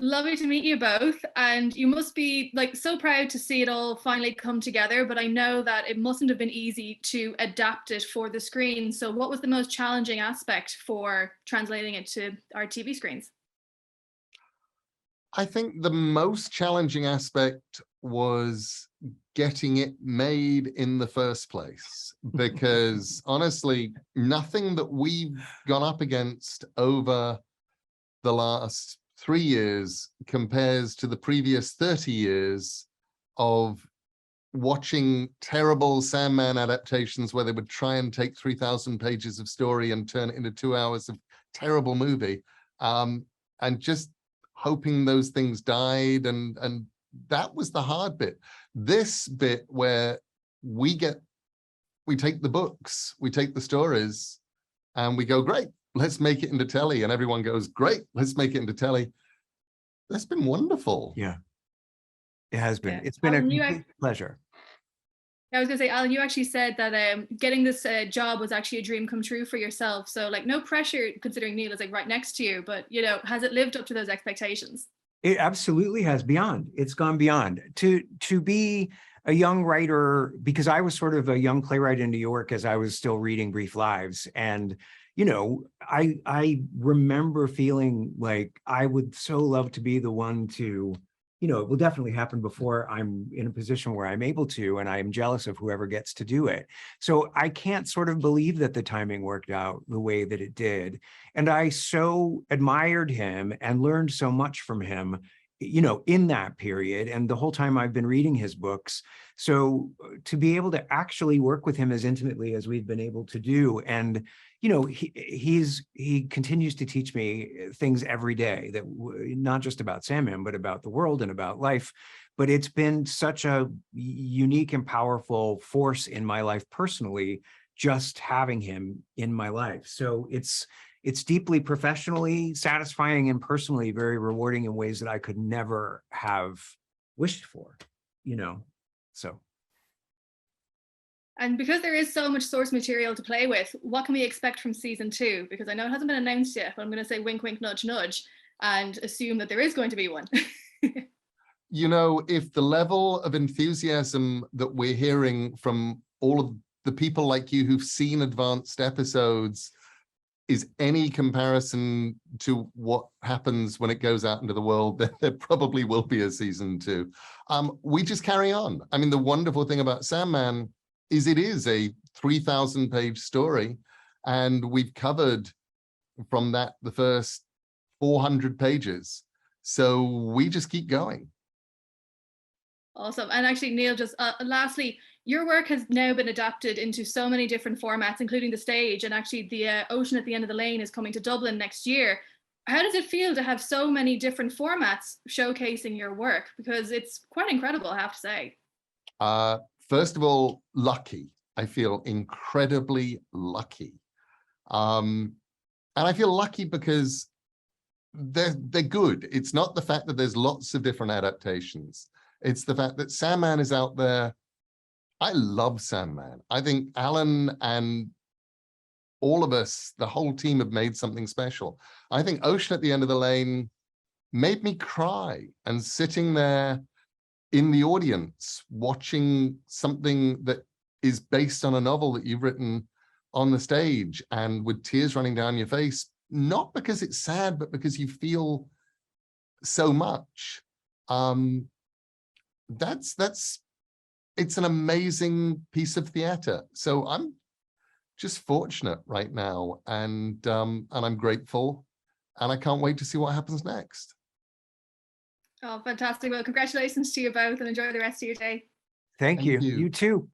Lovely to meet you both, and you must be like so proud to see it all finally come together, but I know that it mustn't have been easy to adapt it for the screen. So what was the most challenging aspect for translating it to our TV screens? I think the most challenging aspect was getting it made in the first place, because honestly, nothing that we've gone up against over the last 3 years compares to the previous 30 years of watching terrible Sandman adaptations where they would try and take 3,000 pages of story and turn it into 2 hours of terrible movie, and just hoping those things died. And that was the hard bit. This bit where we take the books, we take the stories, and we go, great, let's make it into telly. And everyone goes, great, let's make it into telly. That's been wonderful. Yeah, it has been. Yeah. It's been Alan, a complete pleasure. I was gonna say, Alan, you actually said that getting this job was actually a dream come true for yourself. So like no pressure considering Neil is like right next to you, but you know, has it lived up to those expectations? It absolutely has. Beyond. It's gone beyond. To be a young writer, because I was sort of a young playwright in New York as I was still reading Brief Lives. And, you know, I remember feeling like I would so love to be the one to, you know, it will definitely happen before I'm in a position where I'm able to, and I'm jealous of whoever gets to do it. So I can't sort of believe that the timing worked out the way that it did. And I so admired him and learned so much from him, you know, in that period and the whole time I've been reading his books. So to be able to actually work with him as intimately as we've been able to do, and you know, he continues to teach me things every day that not just about Sandman, but about the world and about life. But it's been such a unique and powerful force in my life personally, just having him in my life. So it's deeply professionally satisfying and personally very rewarding in ways that I could never have wished for, you know, so. And because there is so much source material to play with, what can we expect from season 2? Because I know it hasn't been announced yet, but I'm going to say wink, wink, nudge, nudge, and assume that there is going to be one. You know, if the level of enthusiasm that we're hearing from all of the people like you who've seen advanced episodes is any comparison to what happens when it goes out into the world, then there probably will be a season 2. We just carry on. I mean, the wonderful thing about Sandman is it is a 3,000-page story, and we've covered from that the first 400 pages. So we just keep going. Awesome. And actually, Neil, just lastly, your work has now been adapted into so many different formats, including the stage, and actually the Ocean at the End of the Lane is coming to Dublin next year. How does it feel to have so many different formats showcasing your work? Because it's quite incredible, I have to say. First of all, lucky. I feel incredibly lucky. And I feel lucky because they're good. It's not the fact that there's lots of different adaptations. It's the fact that Sandman is out there. I love Sandman. I think Alan and all of us, the whole team, have made something special. I think Ocean at the End of the Lane made me cry, and sitting there in the audience watching something that is based on a novel that you've written on the stage and with tears running down your face, not because it's sad, but because you feel so much. It's an amazing piece of theater. So I'm just fortunate right now, and I'm grateful, and I can't wait to see what happens next. Oh, fantastic. Well, congratulations to you both, and enjoy the rest of your day. Thank you. you. You too.